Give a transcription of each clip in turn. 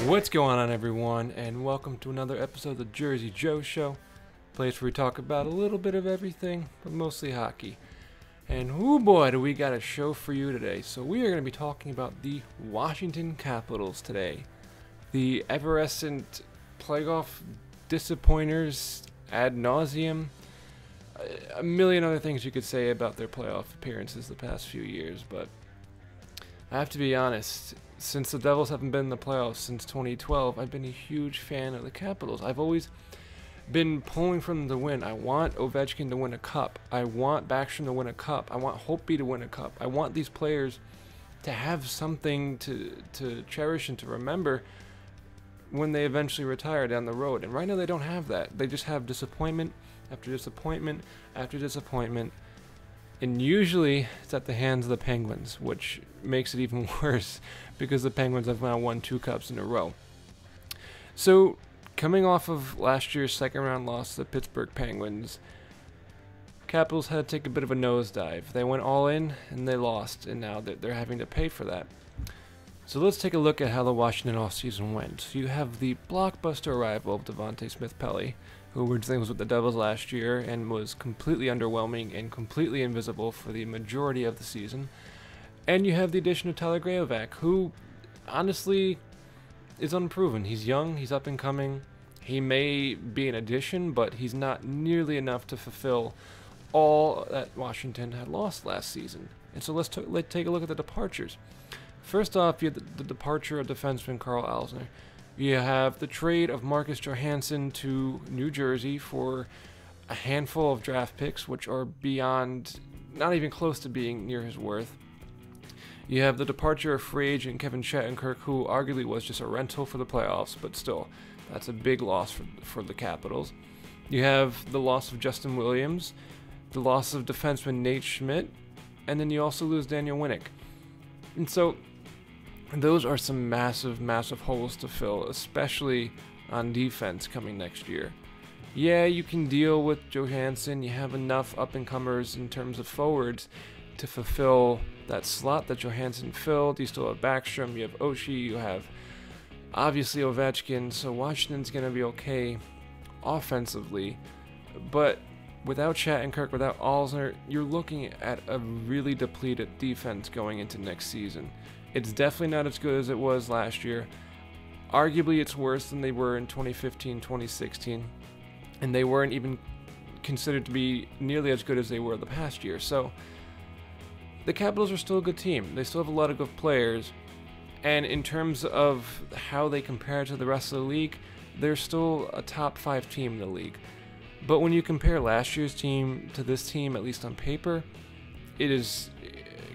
What's going on, everyone, and welcome to another episode of the Jersey Joe Show, place where we talk about a little bit of everything, but mostly hockey. And oh boy, do we got a show for you today. So we are going to be talking about the Washington Capitals today. The evanescent playoff disappointers ad nauseum. A million other things you could say about their playoff appearances the past few years, but I have to be honest, since the Devils haven't been in the playoffs since 2012, I've been a huge fan of the Capitals. I've always been pulling for them to win. I want Ovechkin to win a cup. I want Backstrom to win a cup. I want Holtby to win a cup. I want these players to have something to cherish and to remember when they eventually retire down the road. And right now they don't have that. They just have disappointment after disappointment after disappointment. And usually it's at the hands of the Penguins, which makes it even worse because the Penguins have now won 2 cups in a row. So, coming off of last year's second round loss to the Pittsburgh Penguins, Capitals had to take a bit of a nosedive. They went all in and they lost, and now they're having to pay for that. So let's take a look at how the Washington offseason went. So you have the blockbuster arrival of Smith-Pelly, who originally was with the Devils last year and was completely underwhelming and completely invisible for the majority of the season. And you have the addition of Tyler Graovac, who honestly is unproven. He's young, he's up and coming. He may be an addition, but he's not nearly enough to fulfill all that Washington had lost last season. And so let's take a look at the departures. First off, you have the departure of defenseman Carl Alzner. You have the trade of Marcus Johansson to New Jersey for a handful of draft picks, which are beyond, not even close to being near his worth. You have the departure of free agent Kevin Shattenkirk, who arguably was just a rental for the playoffs, but still, that's a big loss for the Capitals. You have the loss of Justin Williams, the loss of defenseman Nate Schmidt, and then you also lose Daniel Winnick. And so, those are some massive, massive holes to fill, especially on defense coming next year. Yeah, you can deal with Johansson. You have enough up-and-comers in terms of forwards to fulfill that slot that Johansson filled. You still have Backstrom, you have Oshie, you have obviously Ovechkin, so Washington's going to be okay offensively. But without Shattenkirk, without Alzner, you're looking at a really depleted defense going into next season. It's definitely not as good as it was last year. Arguably, it's worse than they were in 2015, 2016. And they weren't even considered to be nearly as good as they were the past year. So, the Capitals are still a good team. They still have a lot of good players. And in terms of how they compare to the rest of the league, they're still a top 5 team in the league. But when you compare last year's team to this team, at least on paper, it is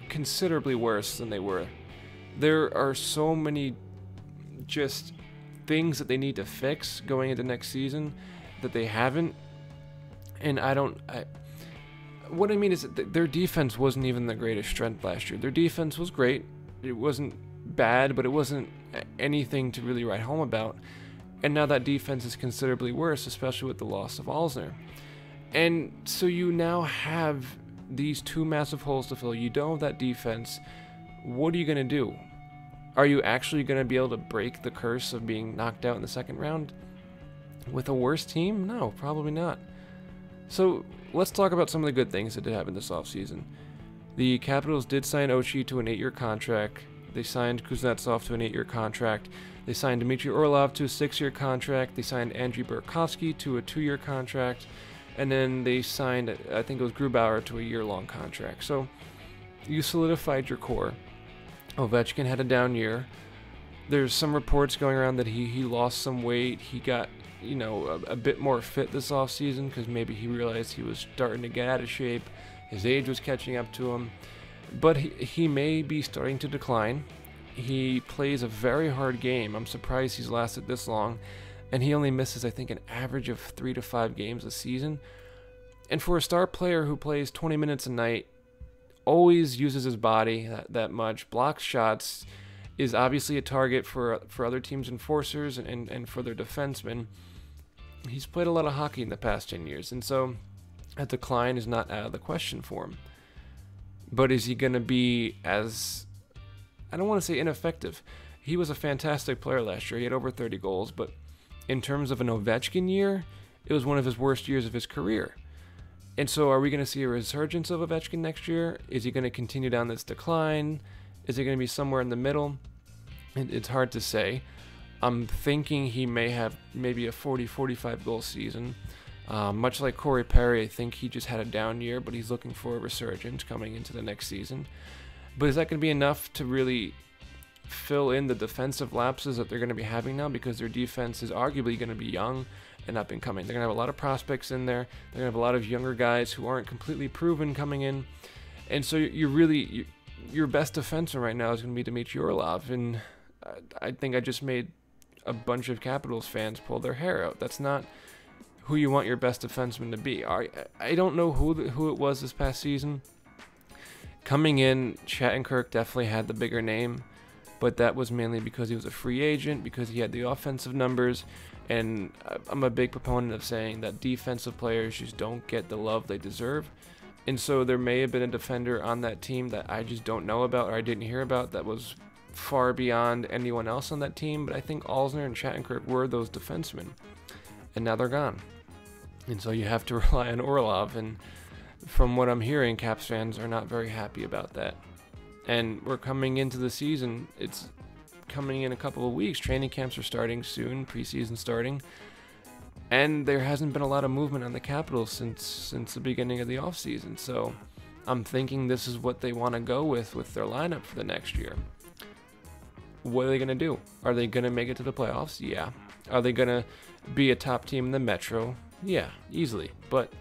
considerably worse than they were. There are so many just things that they need to fix going into next season that they haven't. And what I mean is that their defense wasn't even the greatest strength last year. Their defense was great. It wasn't bad, but it wasn't anything to really write home about. And now that defense is considerably worse, especially with the loss of Alzner. And so you now have these 2 massive holes to fill. You don't have that defense. What are you going to do? Are you actually going to be able to break the curse of being knocked out in the second round with a worse team? No, probably not. So let's talk about some of the good things that did happen this offseason. The Capitals did sign Oshie to an 8-year contract. They signed Kuznetsov to an 8-year contract. They signed Dmitry Orlov to a 6-year contract. They signed Andrei Burakovsky to a 2-year contract. And then they signed, I think it was Grubauer, to a year-long contract. So you solidified your core. Ovechkin had a down year. There's some reports going around that he lost some weight. He got, a bit more fit this offseason because maybe he realized he was starting to get out of shape. His age was catching up to him. But he may be starting to decline. He plays a very hard game. I'm surprised he's lasted this long. And he only misses, I think, an average of 3 to 5 games a season. And for a star player who plays 20 minutes a night, always uses his body that much, blocks shots, is obviously a target for other teams' enforcers and for their defensemen. He's played a lot of hockey in the past 10 years, and so a decline is not out of the question for him. But is he going to be as, I don't want to say ineffective. he was a fantastic player last year. He had over 30 goals, but in terms of an Ovechkin year, it was one of his worst years of his career. And so are we going to see a resurgence of Ovechkin next year? Is he going to continue down this decline? Is he going to be somewhere in the middle? It's hard to say. I'm thinking he may have maybe a 40-45 goal season. Much like Corey Perry, I think he just had a down year, but he's looking for a resurgence coming into the next season. But is that going to be enough to really fill in the defensive lapses that they're going to be having now, because their defense is arguably going to be young and up and coming? They're going to have a lot of prospects in there. They're going to have a lot of younger guys who aren't completely proven coming in. And so your best defenseman right now is going to be Dmitry Orlov. And I think I just made a bunch of Capitals fans pull their hair out. That's not who you want your best defenseman to be. I don't know who it was this past season. Coming in, Shattenkirk definitely had the bigger name, but that was mainly because he was a free agent, because he had the offensive numbers, and I'm a big proponent of saying that defensive players just don't get the love they deserve. And so there may have been a defender on that team that I just don't know about, or I didn't hear about, that was far beyond anyone else on that team, but I think Alzner and Shattenkirk were those defensemen, and now they're gone. And so you have to rely on Orlov, and from what I'm hearing, Caps fans are not very happy about that. And we're coming into the season. It's coming in a couple of weeks. Training camps are starting soon, preseason starting. And there hasn't been a lot of movement on the Capitals since the beginning of the offseason. So I'm thinking this is what they want to go with their lineup for the next year. What are they going to do? Are they going to make it to the playoffs? Yeah. Are they going to be a top team in the Metro? Yeah, easily. But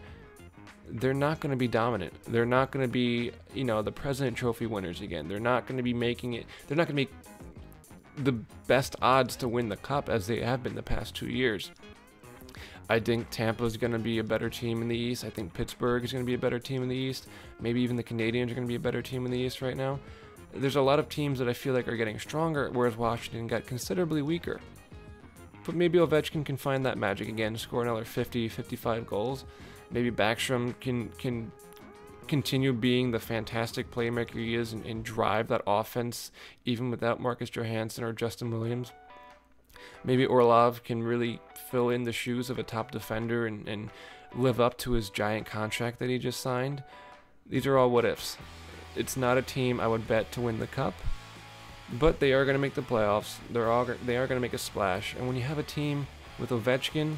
they're not going to be dominant. They're not going to be, the President Trophy winners again. They're not going to be making it. They're not going to be the best odds to win the cup as they have been the past 2 years. I think Tampa's going to be a better team in the East. I think Pittsburgh is going to be a better team in the East. Maybe even the Canadiens are going to be a better team in the East right now. There's a lot of teams that I feel like are getting stronger, whereas Washington got considerably weaker. But maybe Ovechkin can find that magic again, score another 50, 55 goals. Maybe Backstrom can continue being the fantastic playmaker he is and drive that offense even without Marcus Johansson or Justin Williams. Maybe Orlov can really fill in the shoes of a top defender and live up to his giant contract that he just signed. These are all what ifs. It's not a team I would bet to win the cup, but they are going to make the playoffs. They are going to make a splash. And when you have a team with Ovechkin,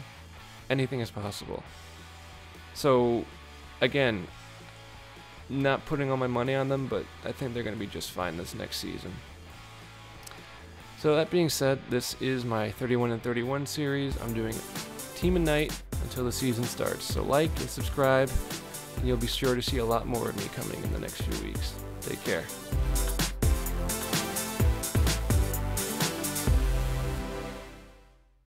anything is possible. So, again, not putting all my money on them, but I think they're going to be just fine this next season. So that being said, this is my 31 and 31 series. I'm doing Team of Night until the season starts. So like and subscribe, and you'll be sure to see a lot more of me coming in the next few weeks. Take care.